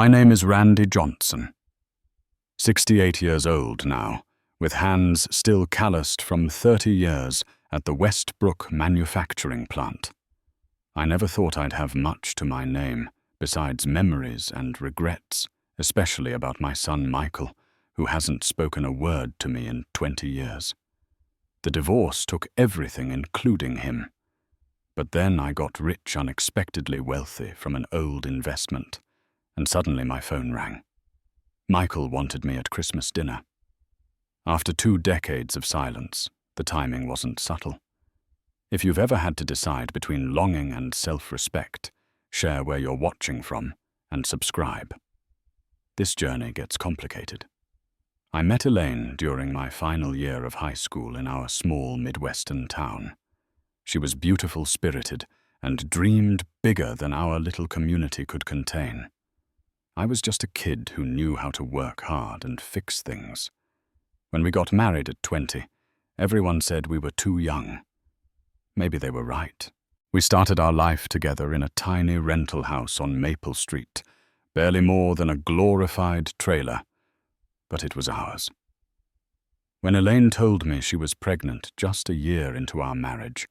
My name is Randy Johnson, 68 years old now, with hands still calloused from 30 years at the Westbrook manufacturing plant. I never thought I'd have much to my name, besides memories and regrets, especially about my son Michael, who hasn't spoken a word to me in 20 years. The divorce took everything, including him. But then I got rich, unexpectedly wealthy from an old investment, and suddenly my phone rang. Michael wanted me at Christmas dinner. After 2 decades of silence, the timing wasn't subtle. If you've ever had to decide between longing and self-respect, share where you're watching from and subscribe. This journey gets complicated. I met Elaine during my final year of high school in our small Midwestern town. She was beautiful-spirited and dreamed bigger than our little community could contain. I was just a kid who knew how to work hard and fix things. When we got married at 20, everyone said we were too young. Maybe they were right. We started our life together in a tiny rental house on Maple Street, barely more than a glorified trailer, but it was ours. When Elaine told me she was pregnant just a year into our marriage,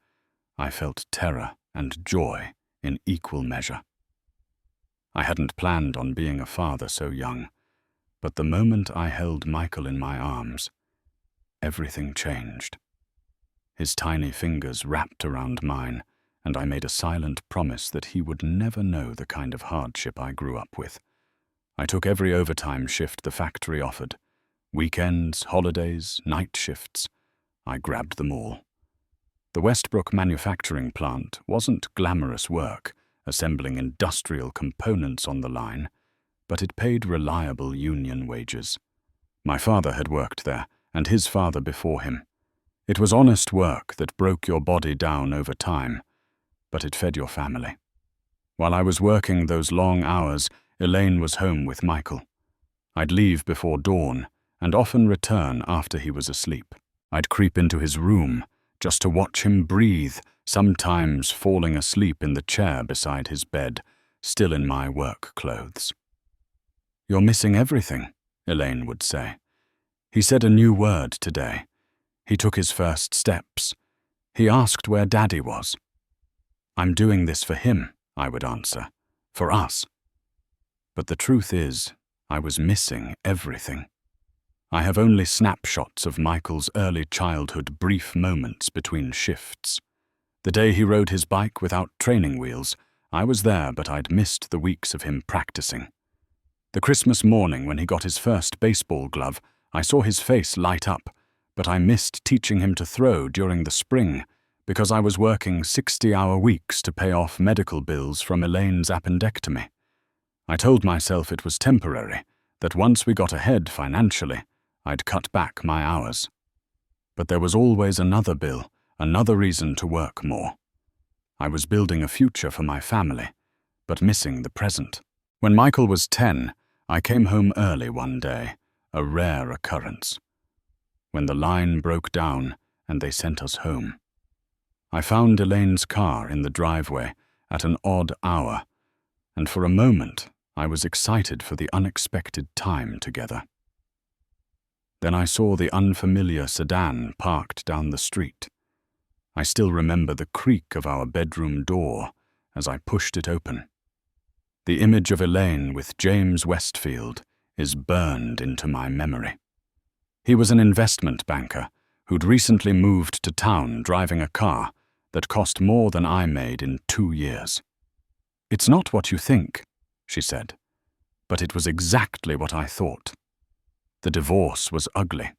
I felt terror and joy in equal measure. I hadn't planned on being a father so young, but the moment I held Michael in my arms, everything changed. His tiny fingers wrapped around mine, and I made a silent promise that he would never know the kind of hardship I grew up with. I took every overtime shift the factory offered. Weekends, holidays, night shifts. I grabbed them all. The Westbrook manufacturing plant wasn't glamorous work, assembling industrial components on the line, but it paid reliable union wages. My father had worked there, and his father before him. It was honest work that broke your body down over time, but it fed your family. While I was working those long hours, Elaine was home with Michael. I'd leave before dawn, and often return after he was asleep. I'd creep into his room, just to watch him breathe, sometimes falling asleep in the chair beside his bed, still in my work clothes. "You're missing everything," Elaine would say. "He said a new word today. He took his first steps. He asked where Daddy was." "I'm doing this for him," I would answer. "For us." But the truth is, I was missing everything. I have only snapshots of Michael's early childhood brief moments between shifts. The day he rode his bike without training wheels, I was there, but I'd missed the weeks of him practicing. The Christmas morning when he got his first baseball glove, I saw his face light up, but I missed teaching him to throw during the spring because I was working 60-hour weeks to pay off medical bills from Elaine's appendectomy. I told myself it was temporary, that once we got ahead financially, I'd cut back my hours. But there was always another bill, another reason to work more. I was building a future for my family, but missing the present. When Michael was 10, I came home early one day, a rare occurrence. When the line broke down and they sent us home. I found Elaine's car in the driveway at an odd hour, and for a moment I was excited for the unexpected time together. Then I saw the unfamiliar sedan parked down the street. I still remember the creak of our bedroom door as I pushed it open. The image of Elaine with James Westfield is burned into my memory. He was an investment banker who'd recently moved to town driving a car that cost more than I made in 2 years. "It's not what you think," she said, but it was exactly what I thought. The divorce was ugly.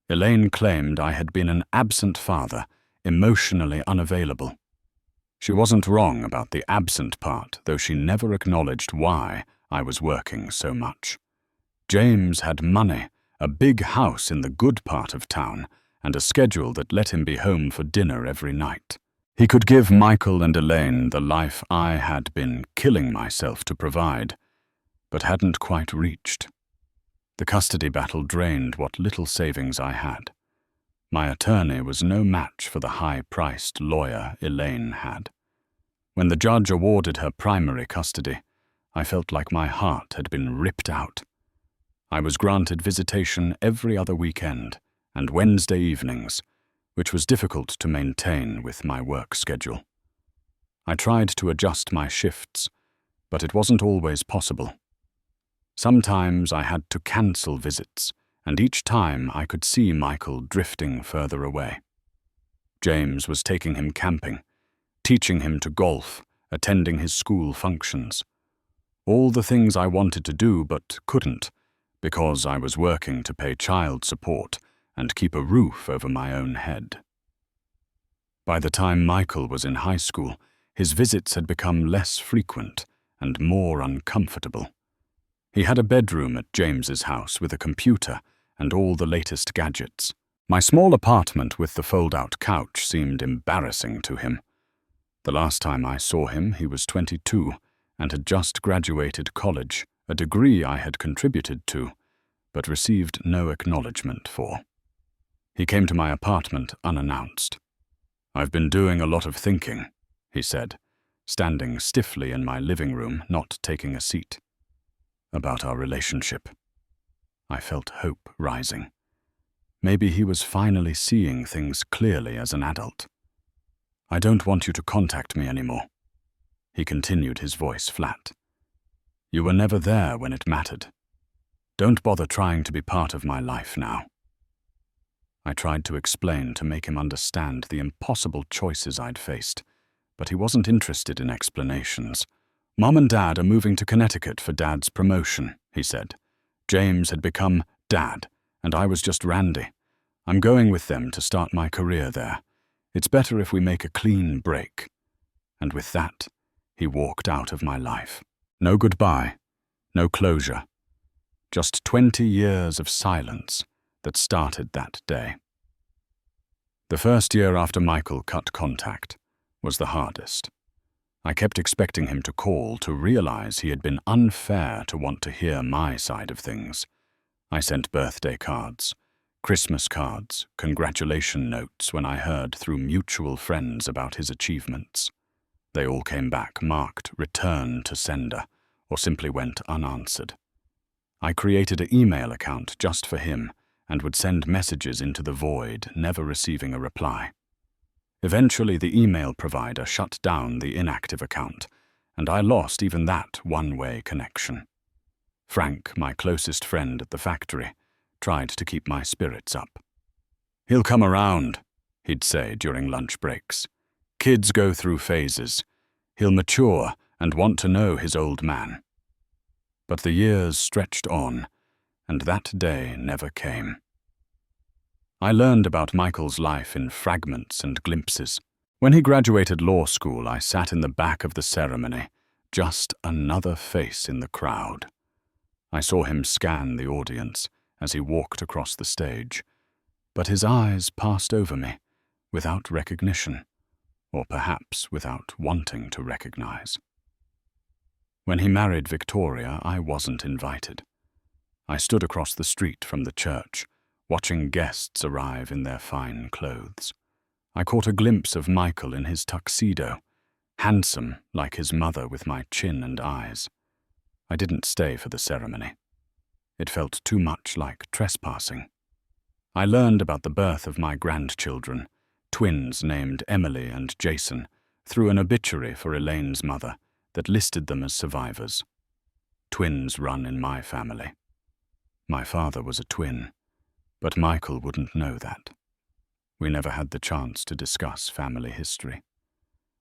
Elaine claimed I had been an absent father, emotionally unavailable. She wasn't wrong about the absent part, though she never acknowledged why I was working so much. James had money, a big house in the good part of town, and a schedule that let him be home for dinner every night. He could give Michael and Elaine the life I had been killing myself to provide, but hadn't quite reached. The custody battle drained what little savings I had. My attorney was no match for the high-priced lawyer Elaine had. When the judge awarded her primary custody, I felt like my heart had been ripped out. I was granted visitation every other weekend and Wednesday evenings, which was difficult to maintain with my work schedule. I tried to adjust my shifts, but it wasn't always possible. Sometimes I had to cancel visits, and each time I could see Michael drifting further away. James was taking him camping, teaching him to golf, attending his school functions. All the things I wanted to do but couldn't, because I was working to pay child support and keep a roof over my own head. By the time Michael was in high school, his visits had become less frequent and more uncomfortable. He had a bedroom at James's house with a computer and all the latest gadgets. My small apartment with the fold-out couch seemed embarrassing to him. The last time I saw him, he was 22 and had just graduated college, a degree I had contributed to, but received no acknowledgement for. He came to my apartment unannounced. "I've been doing a lot of thinking," he said, standing stiffly in my living room, not taking a seat. "About our relationship." I felt hope rising. Maybe he was finally seeing things clearly as an adult. "I don't want you to contact me anymore." He continued, his voice flat. "You were never there when it mattered. Don't bother trying to be part of my life now." I tried to explain to make him understand the impossible choices I'd faced, but he wasn't interested in explanations. "Mom and Dad are moving to Connecticut for Dad's promotion," he said. "James had become Dad, and I was just Randy. I'm going with them to start my career there. It's better if we make a clean break." And with that, he walked out of my life. No goodbye, no closure. Just 20 years of silence that started that day. The first year after Michael cut contact was the hardest. I kept expecting him to call to realize he had been unfair to want to hear my side of things. I sent birthday cards, Christmas cards, congratulation notes when I heard through mutual friends about his achievements. They all came back marked return to sender or simply went unanswered. I created an email account just for him and would send messages into the void, never receiving a reply. Eventually, the email provider shut down the inactive account, and I lost even that one-way connection. Frank, my closest friend at the factory, tried to keep my spirits up. "He'll come around," he'd say during lunch breaks. "Kids go through phases. He'll mature and want to know his old man." But the years stretched on, and that day never came. I learned about Michael's life in fragments and glimpses. When he graduated law school, I sat in the back of the ceremony, just another face in the crowd. I saw him scan the audience as he walked across the stage, but his eyes passed over me without recognition, or perhaps without wanting to recognize. When he married Victoria, I wasn't invited. I stood across the street from the church, watching guests arrive in their fine clothes. I caught a glimpse of Michael in his tuxedo, handsome like his mother with my chin and eyes. I didn't stay for the ceremony. It felt too much like trespassing. I learned about the birth of my grandchildren, twins named Emily and Jason, through an obituary for Elaine's mother that listed them as survivors. Twins run in my family. My father was a twin, but Michael wouldn't know that. We never had the chance to discuss family history.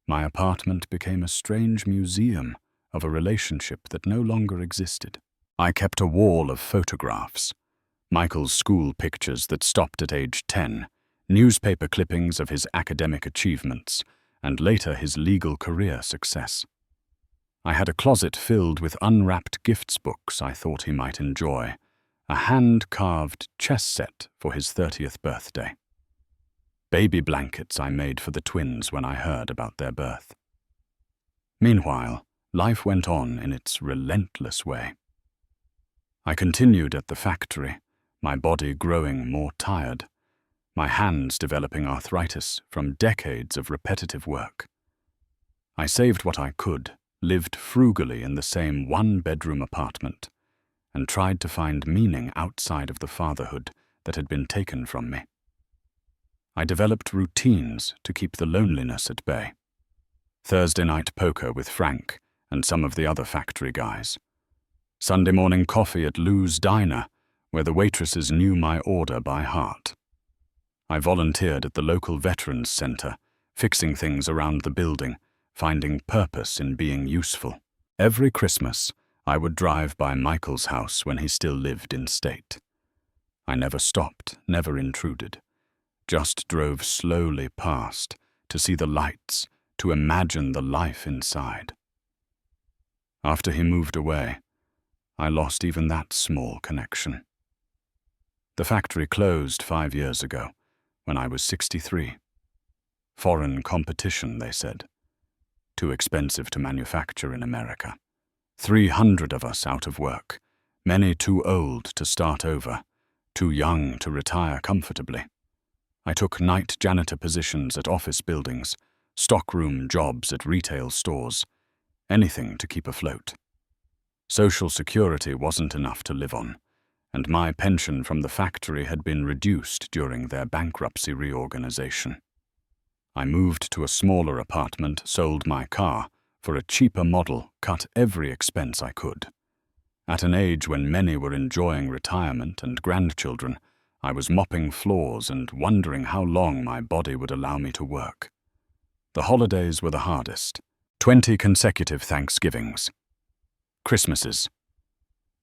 My apartment became a strange museum of a relationship that no longer existed. I kept a wall of photographs, Michael's school pictures that stopped at age 10, newspaper clippings of his academic achievements, and later his legal career success. I had a closet filled with unwrapped gifts books I thought he might enjoy, a hand-carved chess set for his 30th birthday. Baby blankets I made for the twins when I heard about their birth. Meanwhile, life went on in its relentless way. I continued at the factory, my body growing more tired, my hands developing arthritis from decades of repetitive work. I saved what I could, lived frugally in the same one-bedroom apartment, and tried to find meaning outside of the fatherhood that had been taken from me. I developed routines to keep the loneliness at bay. Thursday night poker with Frank and some of the other factory guys. Sunday morning coffee at Lou's Diner, where the waitresses knew my order by heart. I volunteered at the local Veterans Center, fixing things around the building, finding purpose in being useful. Every Christmas, I would drive by Michael's house when he still lived in state. I never stopped, never intruded, just drove slowly past to see the lights, to imagine the life inside. After he moved away, I lost even that small connection. The factory closed 5 years ago, when I was 63. Foreign competition, they said. Too expensive to manufacture in America. 300 of us out of work, many too old to start over, too young to retire comfortably. I took night janitor positions at office buildings, stockroom jobs at retail stores, anything to keep afloat. Social security wasn't enough to live on, and my pension from the factory had been reduced during their bankruptcy reorganization. I moved to a smaller apartment, sold my car for a cheaper model, cut every expense I could. At an age when many were enjoying retirement and grandchildren, I was mopping floors and wondering how long my body would allow me to work. The holidays were the hardest. 20 consecutive Thanksgivings. Christmases.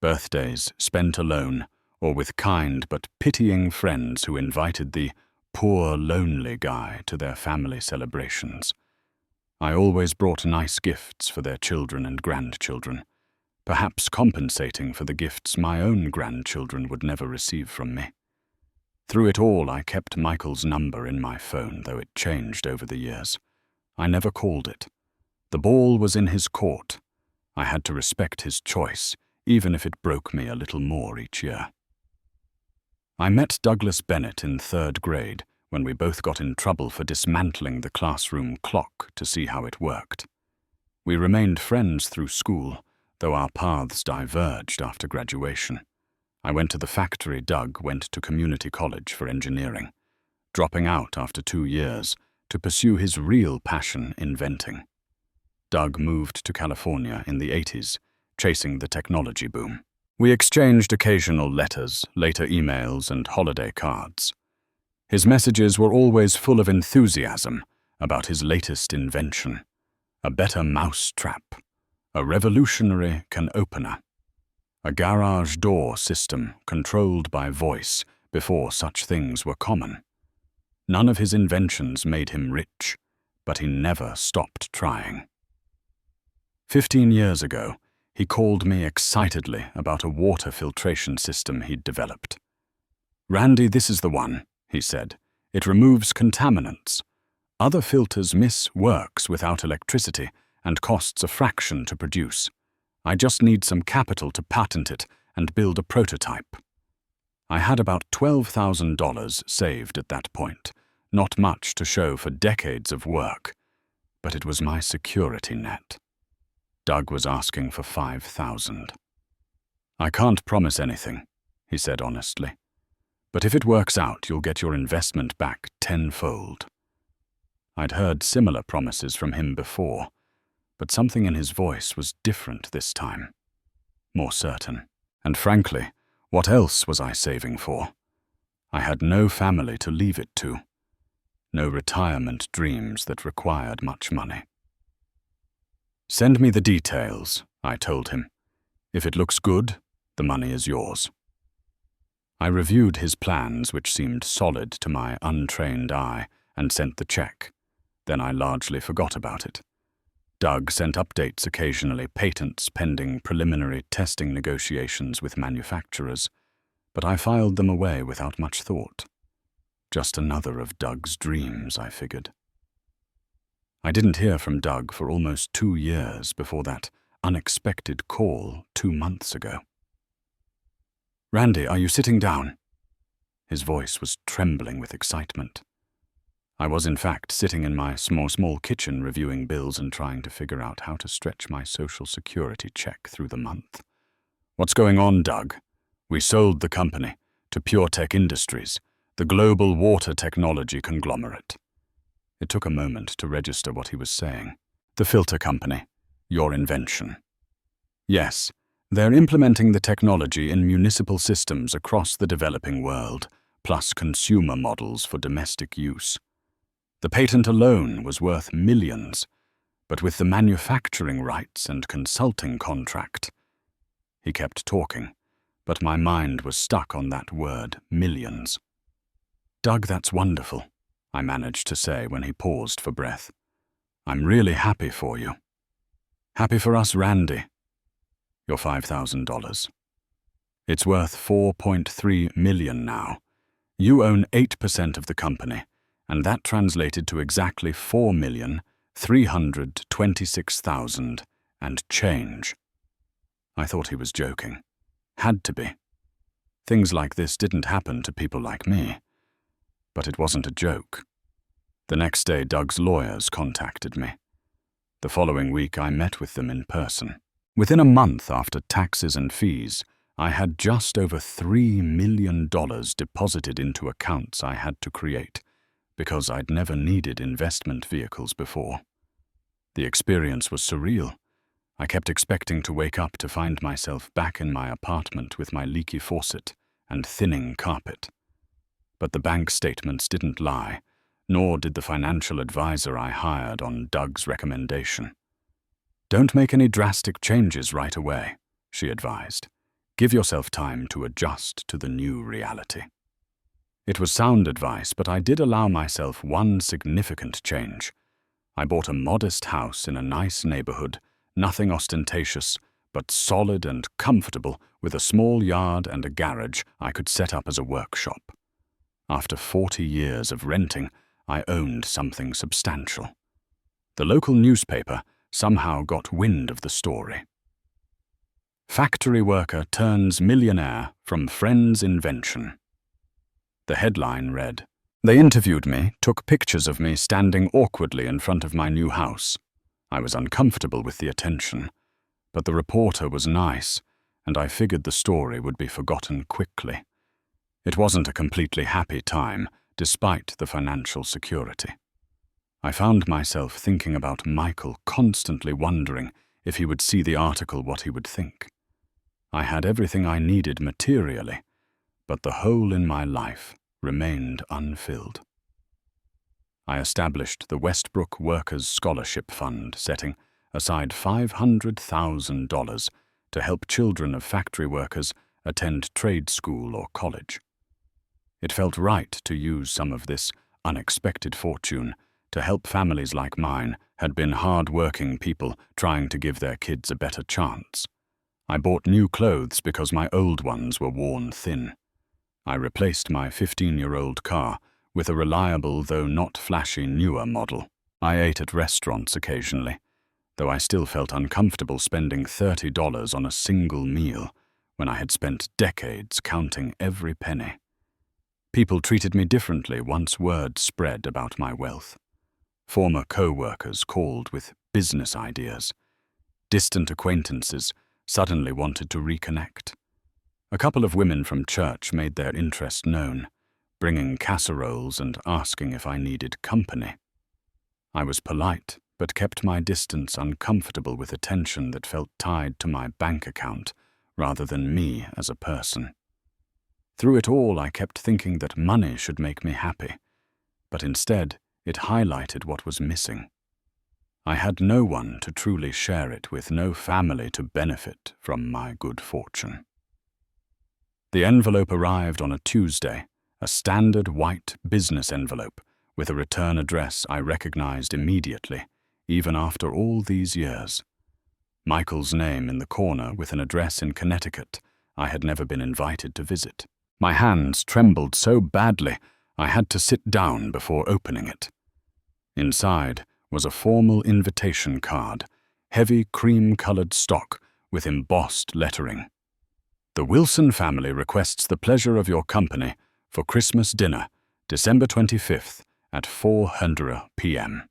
Birthdays spent alone or with kind but pitying friends who invited the poor, lonely guy to their family celebrations. I always brought nice gifts for their children and grandchildren, perhaps compensating for the gifts my own grandchildren would never receive from me. Through it all, I kept Michael's number in my phone, though it changed over the years. I never called it. The ball was in his court. I had to respect his choice, even if it broke me a little more each year. I met Douglas Bennett in 3rd grade when we both got in trouble for dismantling the classroom clock to see how it worked. We remained friends through school, though our paths diverged after graduation. I went to the factory. Doug went to community college for engineering, dropping out after 2 years to pursue his real passion, inventing. Doug moved to California in the 80s, chasing the technology boom. We exchanged occasional letters, later emails, and holiday cards. His messages were always full of enthusiasm about his latest invention, a better mousetrap, a revolutionary can opener, a garage door system controlled by voice before such things were common. None of his inventions made him rich, but he never stopped trying. 15 years ago, he called me excitedly about a water filtration system he'd developed. "Randy, this is the one," he said. "It removes contaminants. Other filters miss works without electricity and costs a fraction to produce. I just need some capital to patent it and build a prototype." I had about $12,000 saved at that point, not much to show for decades of work, but it was my security net. Doug was asking for $5,000. "I can't promise anything," he said honestly. "But if it works out, you'll get your investment back tenfold." I'd heard similar promises from him before, but something in his voice was different this time, more certain. And frankly, what else was I saving for? I had no family to leave it to, no retirement dreams that required much money. "Send me the details," I told him. "If it looks good, the money is yours." I reviewed his plans, which seemed solid to my untrained eye, and sent the check. Then I largely forgot about it. Doug sent updates occasionally, patents pending preliminary testing negotiations with manufacturers, but I filed them away without much thought. Just another of Doug's dreams, I figured. I didn't hear from Doug for almost 2 years before that unexpected call 2 months ago. "Randy, are you sitting down?" His voice was trembling with excitement. I was in fact sitting in my small kitchen reviewing bills and trying to figure out how to stretch my social security check through the month. "What's going on, Doug? We sold the company to PureTech Industries, the global water technology conglomerate." It took a moment to register what he was saying. "The filter company, your invention." "Yes, they're implementing the technology in municipal systems across the developing world, plus consumer models for domestic use. The patent alone was worth millions, but with the manufacturing rights and consulting contract..." He kept talking, but my mind was stuck on that word, millions. "Doug, that's wonderful," I managed to say when he paused for breath. "I'm really happy for you. Happy for us, Randy. Your $5,000. It's worth $4.3 million now. You own 8% of the company, and that translated to exactly $4,326,000 and change." I thought he was joking. Had to be. Things like this didn't happen to people like me. But it wasn't a joke. The next day, Doug's lawyers contacted me. The following week, I met with them in person. Within a month after taxes and fees, I had just over $3 million deposited into accounts I had to create, because I'd never needed investment vehicles before. The experience was surreal. I kept expecting to wake up to find myself back in my apartment with my leaky faucet and thinning carpet. But the bank statements didn't lie, nor did the financial advisor I hired on Doug's recommendation. "Don't make any drastic changes right away," she advised. "Give yourself time to adjust to the new reality." It was sound advice, but I did allow myself one significant change. I bought a modest house in a nice neighborhood, nothing ostentatious, but solid and comfortable, with a small yard and a garage I could set up as a workshop. After 40 years of renting, I owned something substantial. The local newspaper somehow got wind of the story. "Factory worker turns millionaire from friend's invention." The headline read, "They interviewed me, took pictures of me standing awkwardly in front of my new house. I was uncomfortable with the attention, but the reporter was nice, and I figured the story would be forgotten quickly. It wasn't a completely happy time, despite the financial security. I found myself thinking about Michael, constantly wondering if he would see the article, what he would think. I had everything I needed materially, but the hole in my life remained unfilled. I established the Westbrook Workers' Scholarship Fund, setting aside $500,000 to help children of factory workers attend trade school or college. It felt right to use some of this unexpected fortune to help families like mine had been hard-working people trying to give their kids a better chance. I bought new clothes because my old ones were worn thin. I replaced my 15-year-old car with a reliable, though not flashy, newer model. I ate at restaurants occasionally, though I still felt uncomfortable spending $30 on a single meal when I had spent decades counting every penny. People treated me differently once word spread about my wealth. Former co-workers called with business ideas. Distant acquaintances suddenly wanted to reconnect. A couple of women from church made their interest known, bringing casseroles and asking if I needed company. I was polite, but kept my distance, uncomfortable with attention that felt tied to my bank account rather than me as a person. Through it all, I kept thinking that money should make me happy, but instead it highlighted what was missing. I had no one to truly share it with, no family to benefit from my good fortune. The envelope arrived on a Tuesday, a standard white business envelope with a return address I recognized immediately, even after all these years. Michael's name in the corner with an address in Connecticut I had never been invited to visit. My hands trembled so badly I had to sit down before opening it. Inside was a formal invitation card, heavy cream-colored stock with embossed lettering. "The Wilson family requests the pleasure of your company for Christmas dinner, December 25th at 4:00 p.m.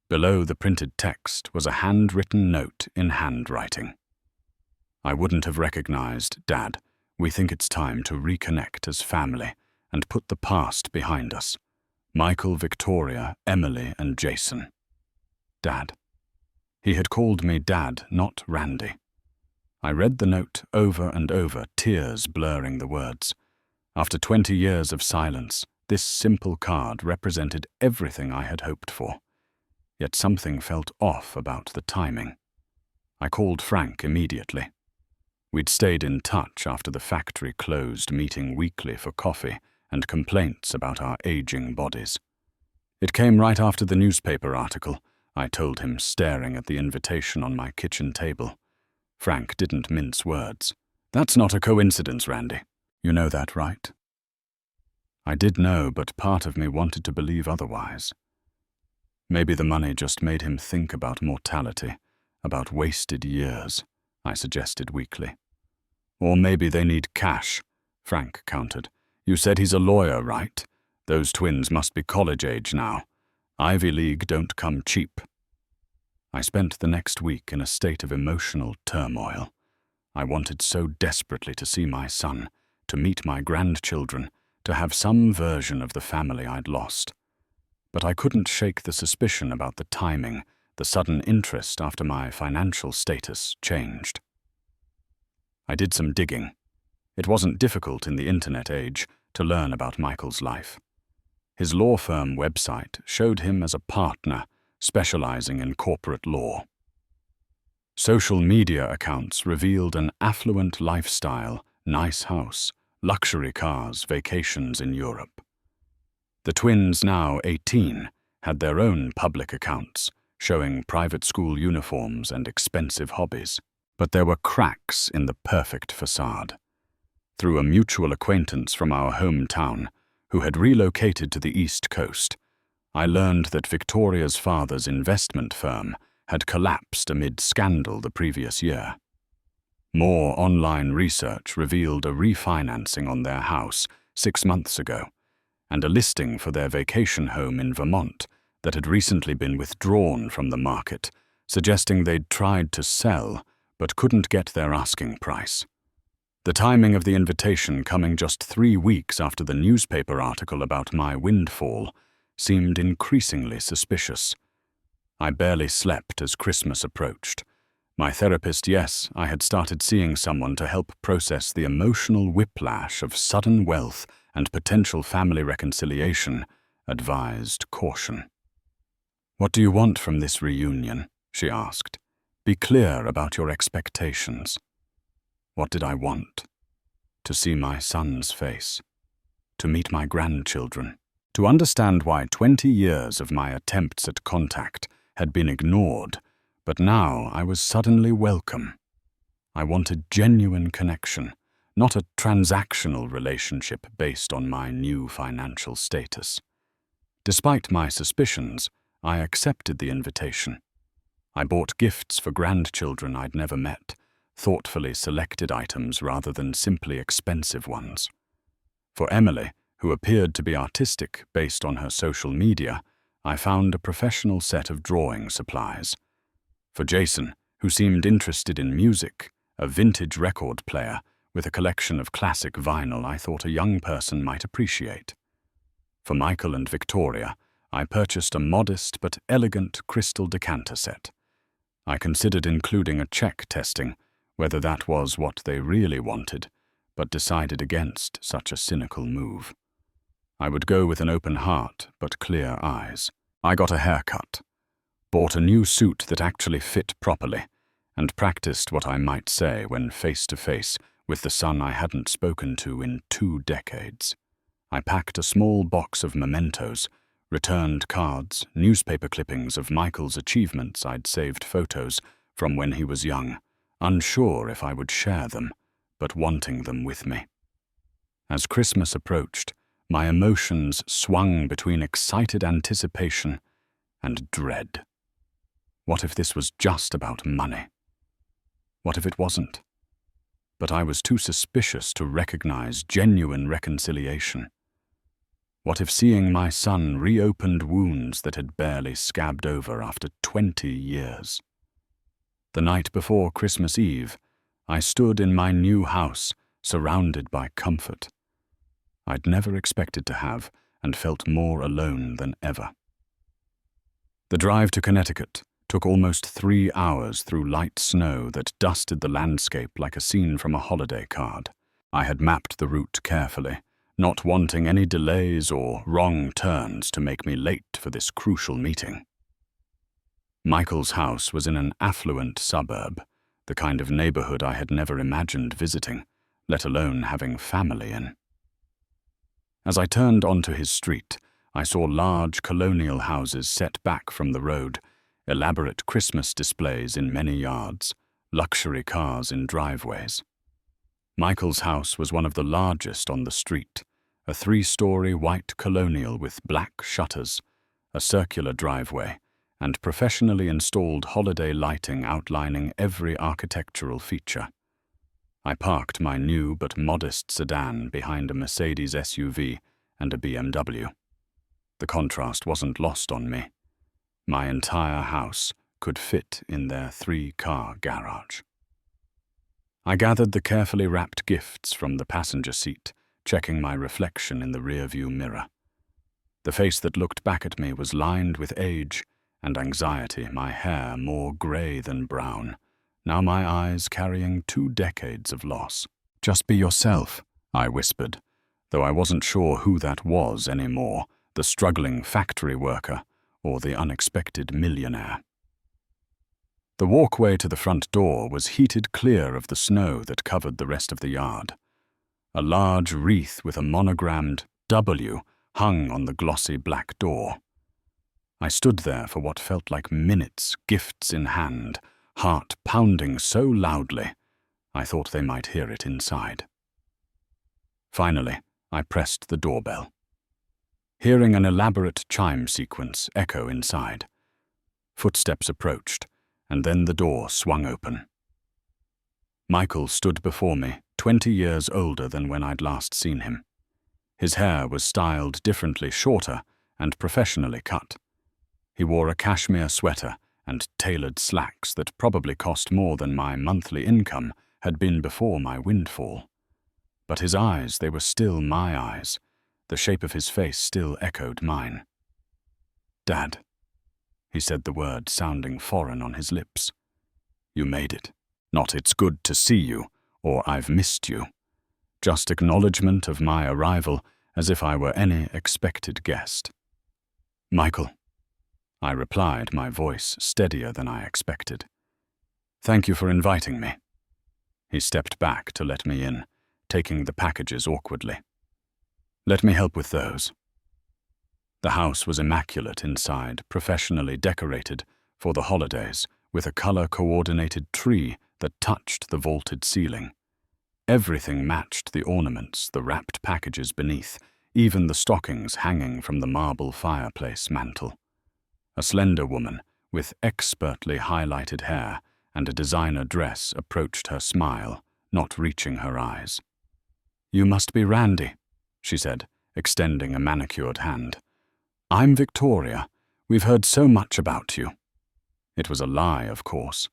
Below the printed text was a handwritten note in handwriting. I wouldn't have recognized, Dad. We think it's time to reconnect as family and put the past behind us. Michael, Victoria, Emily, and Jason. Dad. He had called me Dad, not Randy. I read the note over and over, tears blurring the words. After 20 years of silence, this simple card represented everything I had hoped for. Yet something felt off about the timing. I called Frank immediately. We'd stayed in touch after the factory closed, meeting weekly for coffee and complaints about our aging bodies. It came right after the newspaper article, I told him, staring at the invitation on my kitchen table. Frank didn't mince words. That's not a coincidence, Randy. You know that, right? I did know, but part of me wanted to believe otherwise. Maybe the money just made him think about mortality, about wasted years, I suggested weakly. Or maybe they need cash, Frank countered. You said he's a lawyer, right? Those twins must be college age now. Ivy League don't come cheap. I spent the next week in a state of emotional turmoil. I wanted so desperately to see my son, to meet my grandchildren, to have some version of the family I'd lost. But I couldn't shake the suspicion about the timing, the sudden interest after my financial status changed. I did some digging. It wasn't difficult in the internet age to learn about Michael's life. His law firm website showed him as a partner specializing in corporate law. Social media accounts revealed an affluent lifestyle, nice house, luxury cars, vacations in Europe. The twins, now 18, had their own public accounts, showing private school uniforms and expensive hobbies. But there were cracks in the perfect facade. Through a mutual acquaintance from our hometown, who had relocated to the East Coast, I learned that Victoria's father's investment firm had collapsed amid scandal the previous year. More online research revealed a refinancing on their house 6 months ago, and a listing for their vacation home in Vermont that had recently been withdrawn from the market, suggesting they'd tried to sell but couldn't get their asking price. The timing of the invitation coming just 3 weeks after the newspaper article about my windfall seemed increasingly suspicious. I barely slept as Christmas approached. My therapist, yes, I had started seeing someone to help process the emotional whiplash of sudden wealth and potential family reconciliation, advised caution. What do you want from this reunion? She asked. Be clear about your expectations. What did I want? To see my son's face. To meet my grandchildren. To understand why 20 years of my attempts at contact had been ignored, but now I was suddenly welcome. I wanted genuine connection, not a transactional relationship based on my new financial status. Despite my suspicions, I accepted the invitation. I bought gifts for grandchildren I'd never met, thoughtfully selected items rather than simply expensive ones. For Emily, who appeared to be artistic based on her social media, I found a professional set of drawing supplies. For Jason, who seemed interested in music, a vintage record player with a collection of classic vinyl I thought a young person might appreciate. For Michael and Victoria, I purchased a modest but elegant crystal decanter set. I considered including a check testing, whether that was what they really wanted, but decided against such a cynical move. I would go with an open heart but clear eyes. I got a haircut, bought a new suit that actually fit properly, and practiced what I might say when face to face with the son I hadn't spoken to in 2 decades. I packed a small box of mementos, returned cards, newspaper clippings of Michael's achievements I'd saved photos from when he was young, unsure if I would share them, but wanting them with me. As Christmas approached, my emotions swung between excited anticipation and dread. What if this was just about money? What if it wasn't? But I was too suspicious to recognize genuine reconciliation. What if seeing my son reopened wounds that had barely scabbed over after 20 years? The night before Christmas Eve, I stood in my new house, surrounded by comfort. I'd never expected to have, and felt more alone than ever. The drive to Connecticut took almost 3 hours through light snow that dusted the landscape like a scene from a holiday card. I had mapped the route carefully, not wanting any delays or wrong turns to make me late for this crucial meeting. Michael's house was in an affluent suburb, the kind of neighborhood I had never imagined visiting, let alone having family in. As I turned onto his street, I saw large colonial houses set back from the road, elaborate Christmas displays in many yards, luxury cars in driveways. Michael's house was one of the largest on the street, a 3-story white colonial with black shutters, a circular driveway, and professionally installed holiday lighting outlining every architectural feature. I parked my new but modest sedan behind a Mercedes SUV and a BMW. The contrast wasn't lost on me. My entire house could fit in their 3-car garage. I gathered the carefully wrapped gifts from the passenger seat, checking my reflection in the rearview mirror. The face that looked back at me was lined with age and anxiety, my hair more grey than brown, now my eyes carrying 2 decades of loss. "Just be yourself," I whispered, though I wasn't sure who that was anymore, the struggling factory worker or the unexpected millionaire. The walkway to the front door was heated clear of the snow that covered the rest of the yard. A large wreath with a monogrammed W hung on the glossy black door. I stood there for what felt like minutes, gifts in hand, heart pounding so loudly, I thought they might hear it inside. Finally, I pressed the doorbell. Hearing an elaborate chime sequence echo inside, footsteps approached, and then the door swung open. Michael stood before me, 20 years older than when I'd last seen him. His hair was styled differently, shorter and professionally cut. He wore a cashmere sweater and tailored slacks that probably cost more than my monthly income had been before my windfall. But his eyes, they were still my eyes. The shape of his face still echoed mine. "Dad," he said, the word sounding foreign on his lips. "You made it. Not 'it's good to see you' or 'I've missed you.' Just acknowledgement of my arrival as if I were any expected guest." "Michael," I replied, my voice steadier than I expected. "Thank you for inviting me." He stepped back to let me in, taking the packages awkwardly. "Let me help with those." The house was immaculate inside, professionally decorated for the holidays, with a color-coordinated tree that touched the vaulted ceiling. Everything matched the ornaments, the wrapped packages beneath, even the stockings hanging from the marble fireplace mantel. A slender woman, with expertly highlighted hair and a designer dress, approached her smile, not reaching her eyes. "You must be Randy," she said, extending a manicured hand. "I'm Victoria. We've heard so much about you." It was a lie, of course.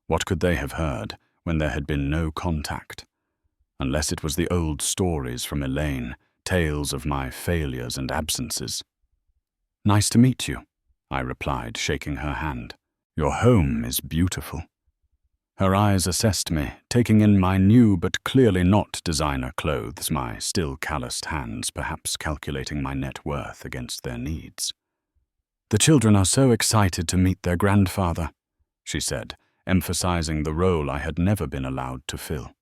What could they have heard when there had been no contact? Unless it was the old stories from Elaine, tales of my failures and absences. "Nice to meet you," I replied, shaking her hand. "Your home is beautiful." Her eyes assessed me, taking in my new but clearly not designer clothes, my still calloused hands perhaps calculating my net worth against their needs. "The children are so excited to meet their grandfather," she said, emphasizing the role I had never been allowed to fill.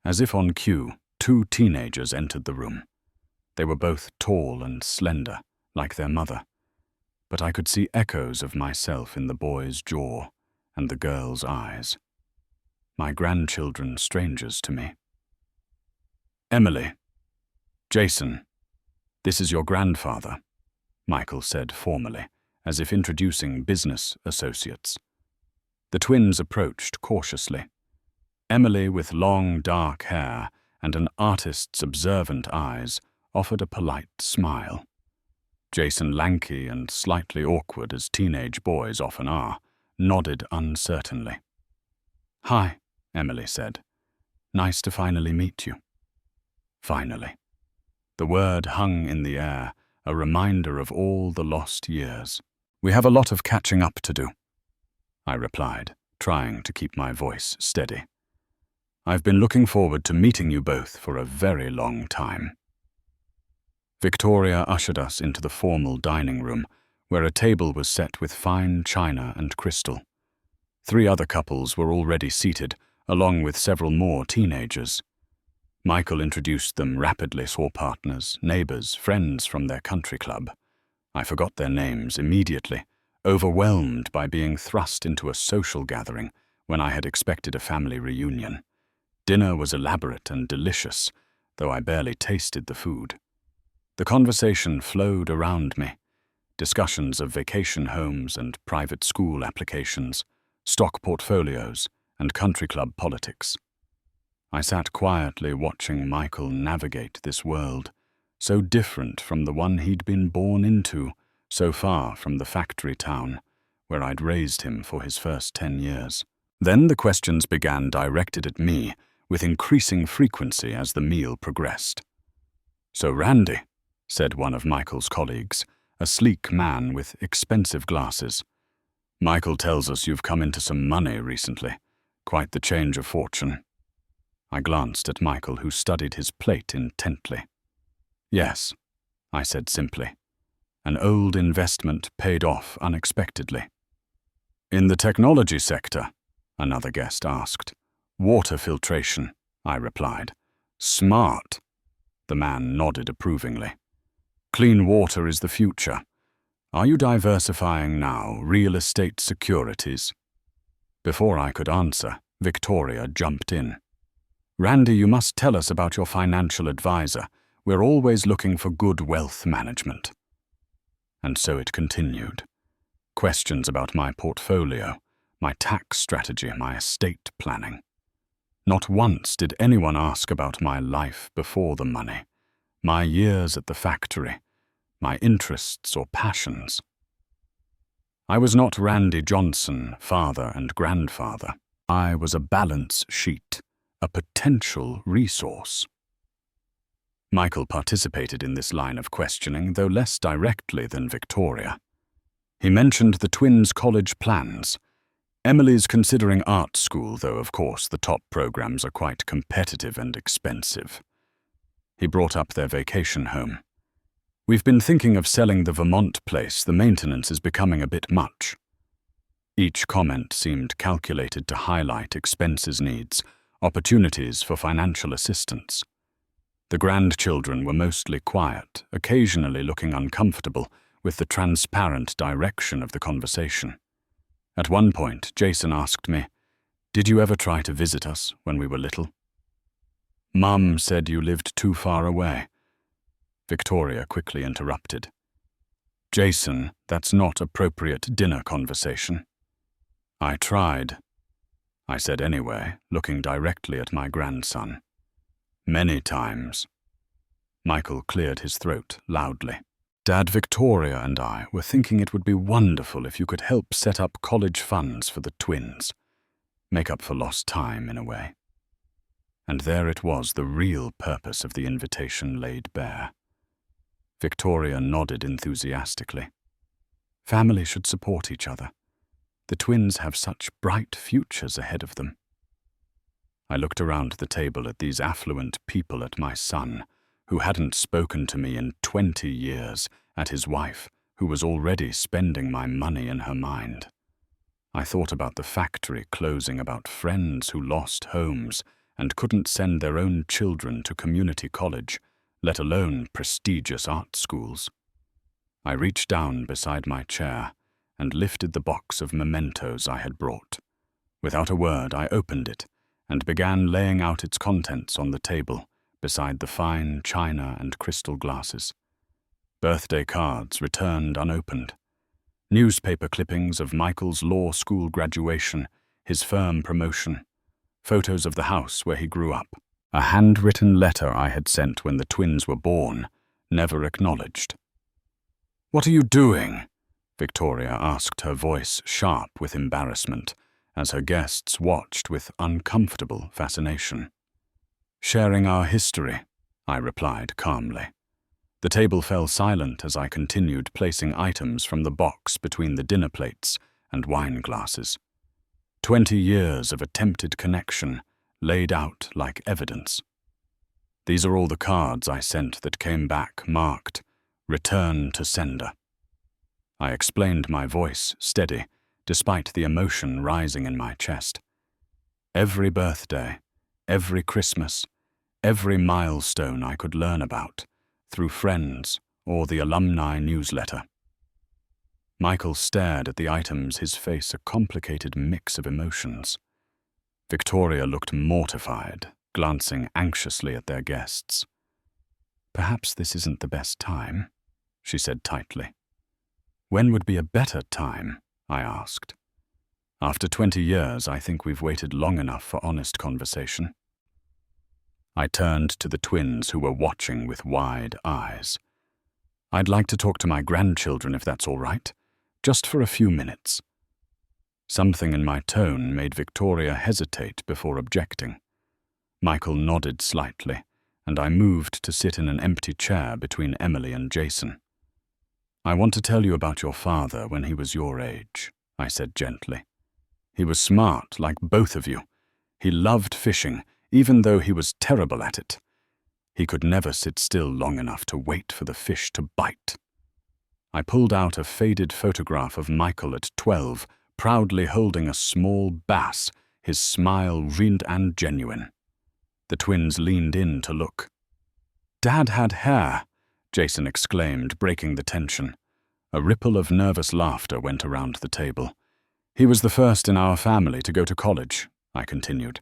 As if on cue, 2 teenagers entered the room. They were both tall and slender, like their mother, but I could see echoes of myself in the boy's jaw and the girl's eyes. My grandchildren strangers to me. "Emily, Jason, this is your grandfather," Michael said formally, as if introducing business associates. The twins approached cautiously. Emily, with long, dark hair and an artist's observant eyes, offered a polite smile. Jason, lanky and slightly awkward as teenage boys often are, nodded uncertainly. "Hi," Emily said. "Nice to finally meet you." Finally. The word hung in the air, a reminder of all the lost years. "We have a lot of catching up to do," I replied, trying to keep my voice steady. "I've been looking forward to meeting you both for a very long time." Victoria ushered us into the formal dining room, where a table was set with fine china and crystal. 3 other couples were already seated, along with several more teenagers. Michael introduced them rapidly, saw partners, neighbors, friends from their country club. I forgot their names immediately, overwhelmed by being thrust into a social gathering when I had expected a family reunion. Dinner was elaborate and delicious, though I barely tasted the food. The conversation flowed around me. Discussions of vacation homes and private school applications, stock portfolios, and country club politics. I sat quietly watching Michael navigate this world, so different from the one he'd been born into, so far from the factory town, where I'd raised him for his first 10 years. Then the questions began directed at me, with increasing frequency as the meal progressed. "So Randy," said one of Michael's colleagues, a sleek man with expensive glasses. "Michael tells us you've come into some money recently. Quite the change of fortune." I glanced at Michael, who studied his plate intently. "Yes," I said simply. "An old investment paid off unexpectedly." "In the technology sector?" another guest asked. "Water filtration," I replied. "Smart." The man nodded approvingly. "Clean water is the future. Are you diversifying now, real estate securities?" Before I could answer, Victoria jumped in. "Randy, you must tell us about your financial advisor. We're always looking for good wealth management." And so it continued. Questions about my portfolio, my tax strategy, my estate planning. Not once did anyone ask about my life before the money, my years at the factory, my interests or passions. I was not Randy Johnson, father and grandfather. I was a balance sheet, a potential resource. Michael participated in this line of questioning, though less directly than Victoria. He mentioned the twins' college plans. Emily's considering art school, though of course the top programs are quite competitive and expensive. He brought up their vacation home. "We've been thinking of selling the Vermont place. The maintenance is becoming a bit much." Each comment seemed calculated to highlight expenses needs, opportunities for financial assistance. The grandchildren were mostly quiet, occasionally looking uncomfortable with the transparent direction of the conversation. At one point, Jason asked me, "Did you ever try to visit us when we were little?" "Mum said you lived too far away." Victoria quickly interrupted. "Jason, that's not appropriate dinner conversation." "I tried," I said anyway, looking directly at my grandson. "Many times." Michael cleared his throat loudly. "Dad, Victoria and I were thinking it would be wonderful if you could help set up college funds for the twins. Make up for lost time, in a way." And there it was, the real purpose of the invitation laid bare. Victoria nodded enthusiastically. Family should support each other. The twins have such bright futures ahead of them. I looked around the table at these affluent people, at my son, who hadn't spoken to me in 20 years, at his wife, who was already spending my money in her mind. I thought about the factory closing, about friends who lost homes and couldn't send their own children to community college, let alone prestigious art schools. I reached down beside my chair and lifted the box of mementos I had brought. Without a word, I opened it and began laying out its contents on the table beside the fine china and crystal glasses. Birthday cards returned unopened. Newspaper clippings of Michael's law school graduation, his firm promotion, photos of the house where he grew up, a handwritten letter I had sent when the twins were born, never acknowledged. "What are you doing?" Victoria asked, her voice sharp with embarrassment, as her guests watched with uncomfortable fascination. "Sharing our history," I replied calmly. The table fell silent as I continued placing items from the box between the dinner plates and wine glasses. 20 years of attempted connection laid out like evidence. "These are all the cards I sent that came back marked, 'Return to sender.'" I explained, my voice steady, despite the emotion rising in my chest. "Every birthday, every Christmas, every milestone I could learn about, through friends or the alumni newsletter." Michael stared at the items, his face a complicated mix of emotions. Victoria looked mortified, glancing anxiously at their guests. "Perhaps this isn't the best time," she said tightly. "When would be a better time?" I asked. "After 20 years, I think we've waited long enough for honest conversation." I turned to the twins, who were watching with wide eyes. "I'd like to talk to my grandchildren, if that's all right, just for a few minutes." Something in my tone made Victoria hesitate before objecting. Michael nodded slightly, and I moved to sit in an empty chair between Emily and Jason. "I want to tell you about your father when he was your age," I said gently. "He was smart, like both of you. He loved fishing, even though he was terrible at it. He could never sit still long enough to wait for the fish to bite." I pulled out a faded photograph of Michael at 12, proudly holding a small bass, his smile real and genuine. The twins leaned in to look. "Dad had hair," Jason exclaimed, breaking the tension. A ripple of nervous laughter went around the table. "He was the first in our family to go to college," I continued.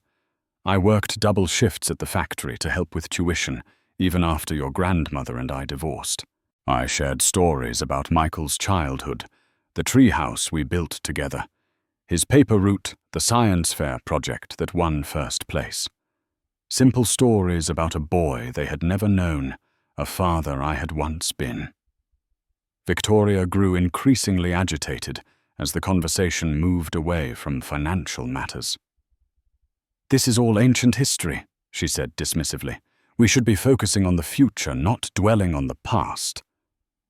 "I worked double shifts at the factory to help with tuition, even after your grandmother and I divorced." I shared stories about Michael's childhood, the treehouse we built together, his paper route, the science fair project that won first place. Simple stories about a boy they had never known, a father I had once been. Victoria grew increasingly agitated as the conversation moved away from financial matters. "This is all ancient history," she said dismissively. "We should be focusing on the future, not dwelling on the past."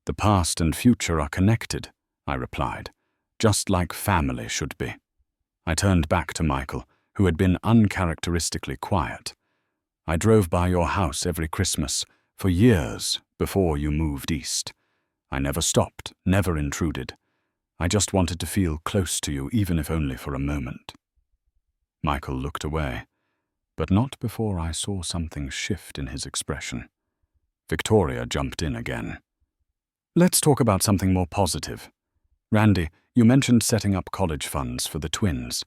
"The past and future are connected," I replied, "just like family should be." I turned back to Michael, who had been uncharacteristically quiet. "I drove by your house every Christmas for years before you moved east. I never stopped, never intruded. I just wanted to feel close to you, even if only for a moment." Michael looked away, but not before I saw something shift in his expression. Victoria jumped in again. "Let's talk about something more positive. Randy, you mentioned setting up college funds for the twins."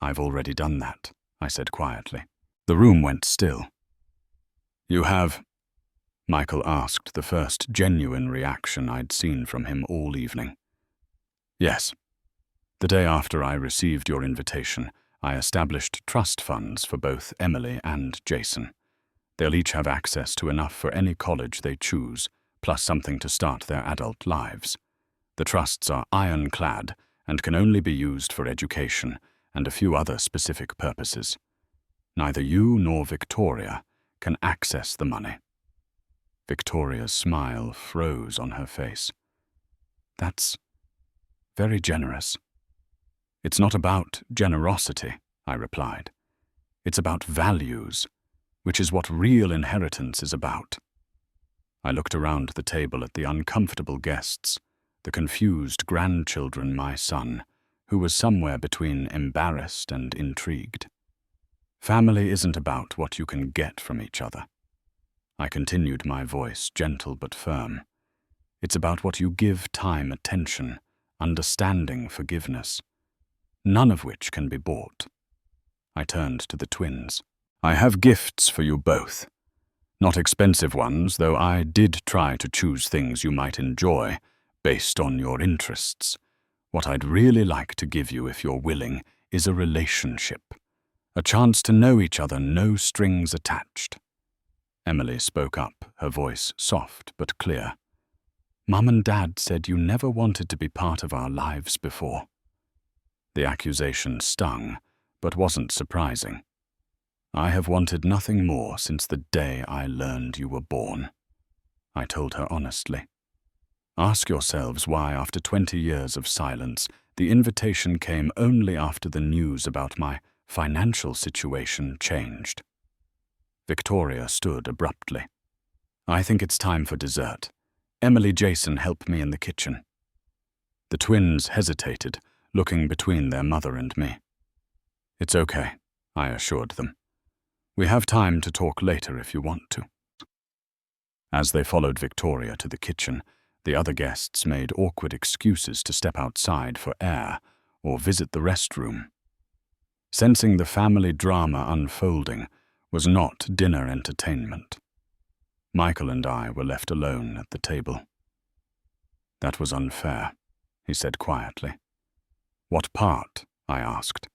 "I've already done that," I said quietly. The room went still. "You have?" Michael asked, the first genuine reaction I'd seen from him all evening. "Yes. The day after I received your invitation, I established trust funds for both Emily and Jason. They'll each have access to enough for any college they choose, plus something to start their adult lives. The trusts are ironclad and can only be used for education and a few other specific purposes. Neither you nor Victoria can access the money." Victoria's smile froze on her face. "That's very generous." "It's not about generosity," I replied. "It's about values, which is what real inheritance is about." I looked around the table at the uncomfortable guests, the confused grandchildren, my son, who was somewhere between embarrassed and intrigued. "Family isn't about what you can get from each other." I continued, my voice gentle but firm. "It's about what you give time, attention, understanding, forgiveness, none of which can be bought." I turned to the twins. "I have gifts for you both. Not expensive ones, though I did try to choose things you might enjoy based on your interests. What I'd really like to give you, if you're willing, is a relationship. A chance to know each other, no strings attached." Emily spoke up, her voice soft but clear. "Mum and Dad said you never wanted to be part of our lives before." The accusation stung, but wasn't surprising. "I have wanted nothing more since the day I learned you were born," I told her honestly. "Ask yourselves why, after 20 years of silence, the invitation came only after the news about my financial situation changed." Victoria stood abruptly. "I think it's time for dessert. Emily, Jason, help me in the kitchen." The twins hesitated, looking between their mother and me. "It's okay," I assured them. "We have time to talk later if you want to." As they followed Victoria to the kitchen, the other guests made awkward excuses to step outside for air or visit the restroom. Sensing the family drama unfolding was not dinner entertainment. Michael and I were left alone at the table. "That was unfair," he said quietly. "What part?" I asked.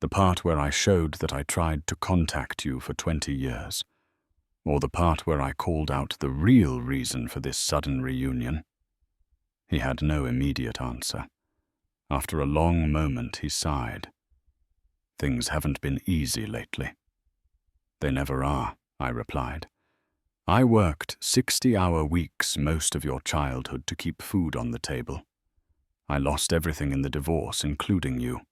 "The part where I showed that I tried to contact you for 20 years, or the part where I called out the real reason for this sudden reunion?" He had no immediate answer. After a long moment, he sighed. "Things haven't been easy lately." "They never are," I replied. "I worked 60-hour weeks most of your childhood to keep food on the table. I lost everything in the divorce, including you.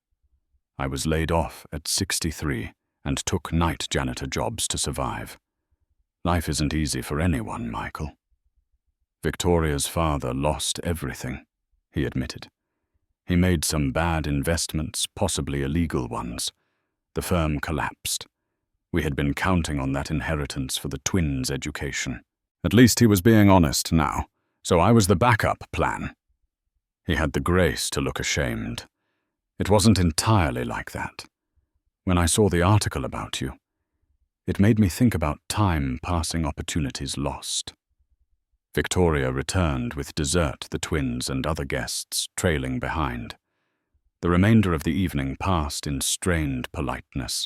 I was laid off at 63 and took night janitor jobs to survive. Life isn't easy for anyone, Michael." "Victoria's father lost everything," he admitted. "He made some bad investments, possibly illegal ones. The firm collapsed. We had been counting on that inheritance for the twins' education. At least he was being honest now, so I was the backup plan." He had the grace to look ashamed. "It wasn't entirely like that. When I saw the article about you, it made me think about time-passing opportunities lost." Victoria returned with dessert, the twins and other guests trailing behind. The remainder of the evening passed in strained politeness.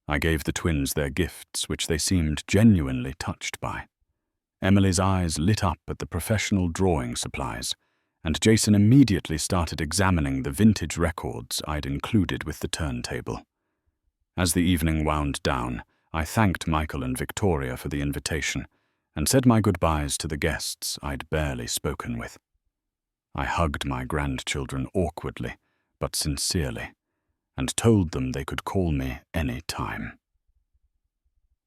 I gave the twins their gifts, which they seemed genuinely touched by. Emily's eyes lit up at the professional drawing supplies, and Jason immediately started examining the vintage records I'd included with the turntable. As the evening wound down, I thanked Michael and Victoria for the invitation and said my goodbyes to the guests I'd barely spoken with. I hugged my grandchildren awkwardly, but sincerely, and told them they could call me any time.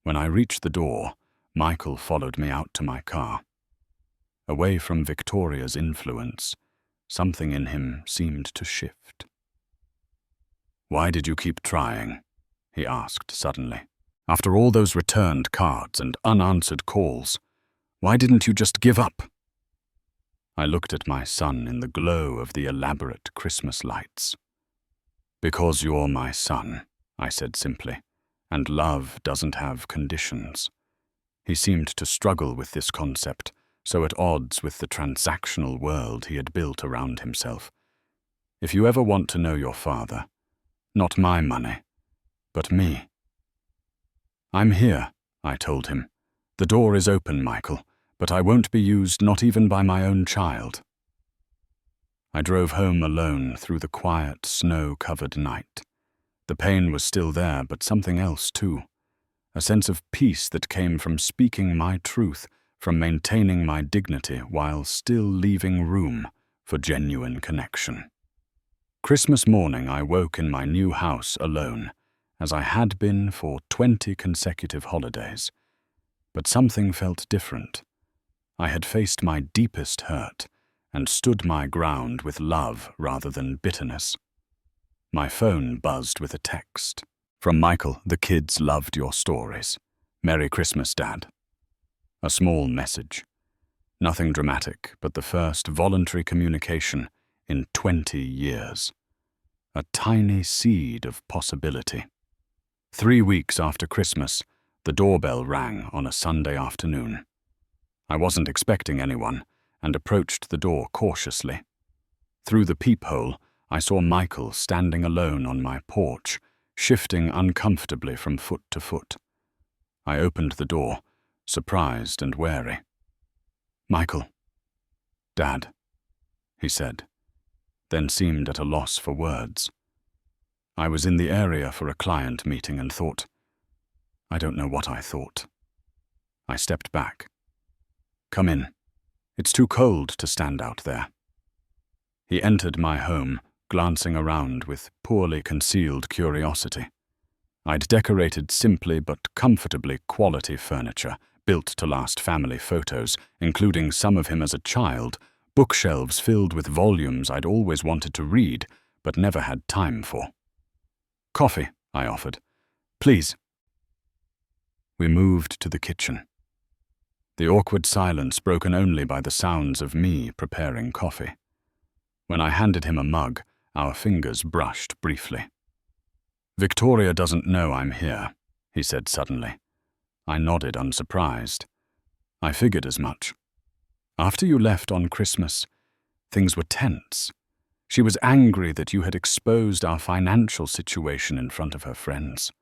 When I reached the door, Michael followed me out to my car. Away from Victoria's influence, something in him seemed to shift. "Why did you keep trying?" he asked suddenly. "After all those returned cards and unanswered calls, why didn't you just give up?" I looked at my son in the glow of the elaborate Christmas lights. "Because you're my son," I said simply, "and love doesn't have conditions." He seemed to struggle with this concept, so at odds with the transactional world he had built around himself. "If you ever want to know your father, not my money, but me." "I'm here," I told him. "The door is open, Michael, but I won't be used not even by my own child." I drove home alone through the quiet, snow-covered night. The pain was still there, but something else too. A sense of peace that came from speaking my truth, from maintaining my dignity while still leaving room for genuine connection. Christmas morning, I woke in my new house alone, as I had been for 20 consecutive holidays. But something felt different. I had faced my deepest hurt and stood my ground with love rather than bitterness. My phone buzzed with a text. From Michael, "The kids loved your stories. Merry Christmas, Dad." A small message. Nothing dramatic, but the first voluntary communication in 20 years. A tiny seed of possibility. 3 weeks after Christmas, the doorbell rang on a Sunday afternoon. I wasn't expecting anyone, and approached the door cautiously. Through the peephole, I saw Michael standing alone on my porch, shifting uncomfortably from foot to foot. I opened the door, surprised and wary. "Michael." "Dad," he said, then seemed at a loss for words. I was in the area for a client meeting and thought. I don't know what I thought. I stepped back. "Come in. It's too cold to stand out there." He entered my home, glancing around with poorly concealed curiosity. I'd decorated simply but comfortably quality furniture, built to last family photos, including some of him as a child, bookshelves filled with volumes I'd always wanted to read, but never had time for. "Coffee," I offered. "Please." We moved to the kitchen. The awkward silence broken only by the sounds of me preparing coffee. When I handed him a mug, our fingers brushed briefly. "Victoria doesn't know I'm here," he said suddenly. I nodded unsurprised. I figured as much. After you left on Christmas, things were tense. She was angry that you had exposed our financial situation in front of her friends.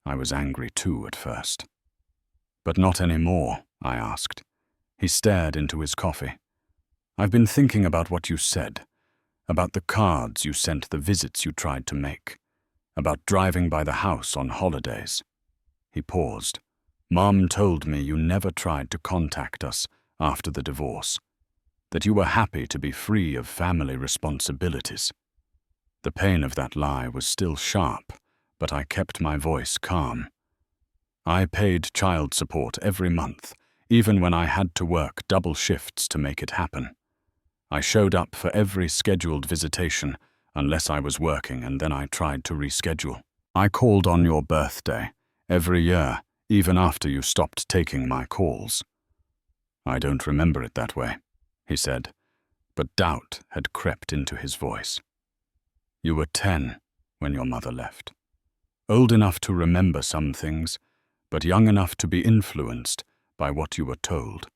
I was angry too at first. "But not anymore?" I asked. He stared into his coffee. "I've been thinking about what you said, about the cards you sent, the visits you tried to make, about driving by the house on holidays." He paused. "Mom told me you never tried to contact us after the divorce, that you were happy to be free of family responsibilities." The pain of that lie was still sharp, but I kept my voice calm. "I paid child support every month, even when I had to work double shifts to make it happen. I showed up for every scheduled visitation, unless I was working, and then I tried to reschedule. I called on your birthday, every year, even after you stopped taking my calls." "I don't remember it that way," he said, but doubt had crept into his voice. "You were 10 when your mother left. Old enough to remember some things, but young enough to be influenced by what you were told.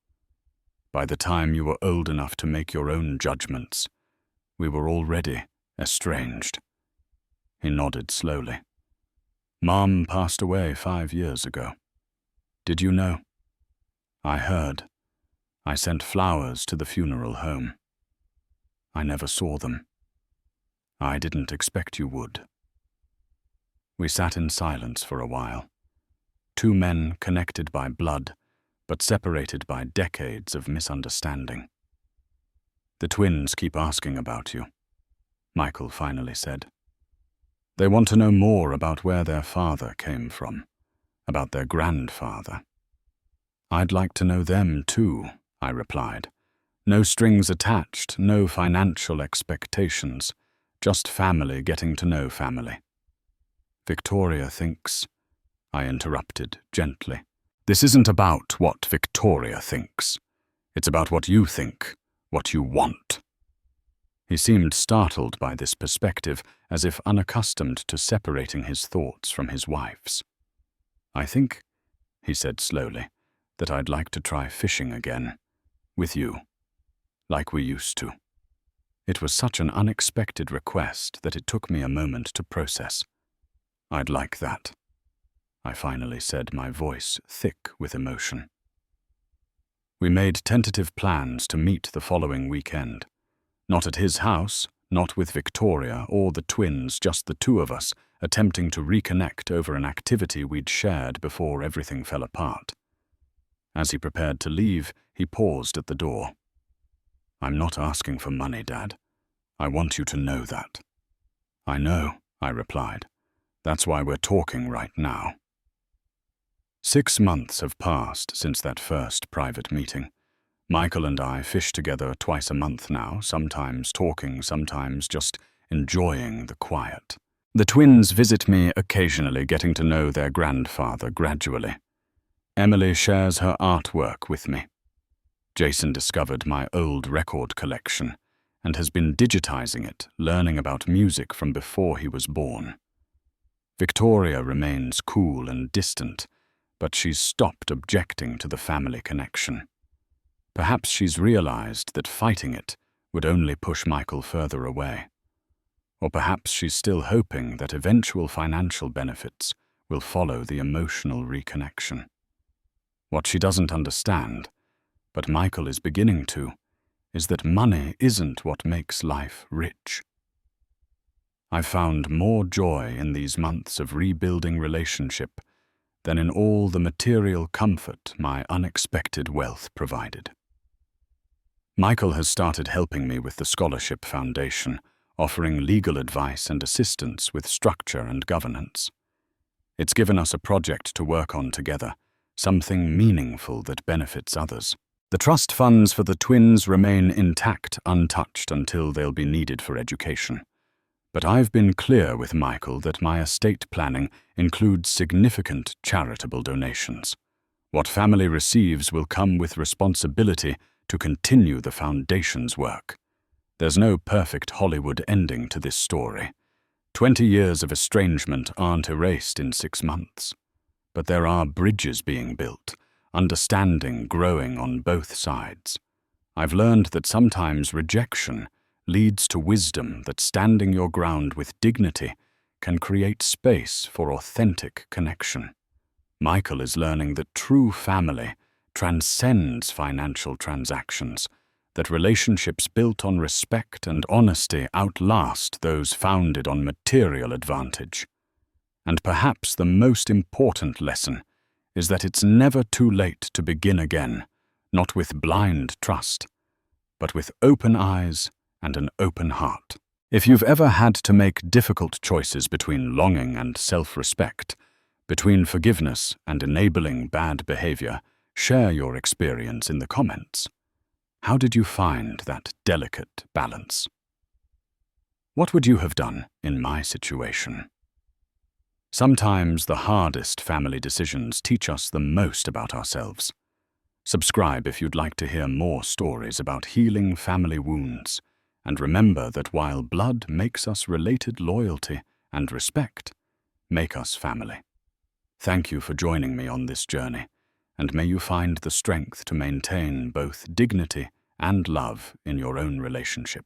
By the time you were old enough to make your own judgments, we were already estranged." He nodded slowly. "Mom passed away 5 years ago. Did you know?" "I heard. I sent flowers to the funeral home. I never saw them. I didn't expect you would." We sat in silence for a while. Two men connected by blood, but separated by decades of misunderstanding. "The twins keep asking about you," Michael finally said. "They want to know more about where their father came from, about their grandfather." "I'd like to know them too," I replied. "No strings attached, no financial expectations, just family getting to know family." "Victoria thinks," I interrupted gently. "This isn't about what Victoria thinks. It's about what you think, what you want." He seemed startled by this perspective, as if unaccustomed to separating his thoughts from his wife's. "I think," he said slowly, "that I'd like to try fishing again. With you. Like we used to." It was such an unexpected request that it took me a moment to process. "I'd like that," I finally said, my voice thick with emotion. We made tentative plans to meet the following weekend. Not at his house, not with Victoria or the twins, just the two of us, attempting to reconnect over an activity we'd shared before everything fell apart. As he prepared to leave, he paused at the door. "I'm not asking for money, Dad. I want you to know that." "I know," I replied. "That's why we're talking right now." 6 months have passed since that first private meeting. Michael and I fish together twice a month now, sometimes talking, sometimes just enjoying the quiet. The twins visit me occasionally, getting to know their grandfather gradually. Emily shares her artwork with me. Jason discovered my old record collection and has been digitizing it, learning about music from before he was born. Victoria remains cool and distant, but she's stopped objecting to the family connection. Perhaps she's realized that fighting it would only push Michael further away. Or perhaps she's still hoping that eventual financial benefits will follow the emotional reconnection. What she doesn't understand, but Michael is beginning to, is that money isn't what makes life rich. I've found more joy in these months of rebuilding relationship than in all the material comfort my unexpected wealth provided. Michael has started helping me with the Scholarship Foundation, offering legal advice and assistance with structure and governance. It's given us a project to work on together, something meaningful that benefits others. The trust funds for the twins remain intact, untouched until they'll be needed for education. But I've been clear with Michael that my estate planning includes significant charitable donations. What family receives will come with responsibility to continue the foundation's work. There's no perfect Hollywood ending to this story. 20 years of estrangement aren't erased in 6 months. But there are bridges being built, understanding growing on both sides. I've learned that sometimes rejection leads to wisdom, that standing your ground with dignity can create space for authentic connection. Michael is learning that true family transcends financial transactions, that relationships built on respect and honesty outlast those founded on material advantage. And perhaps the most important lesson is that it's never too late to begin again, not with blind trust, but with open eyes and an open heart. If you've ever had to make difficult choices between longing and self-respect, between forgiveness and enabling bad behavior, share your experience in the comments. How did you find that delicate balance? What would you have done in my situation? Sometimes the hardest family decisions teach us the most about ourselves. Subscribe if you'd like to hear more stories about healing family wounds. And remember that while blood makes us related, loyalty and respect make us family. Thank you for joining me on this journey, and may you find the strength to maintain both dignity and love in your own relationship.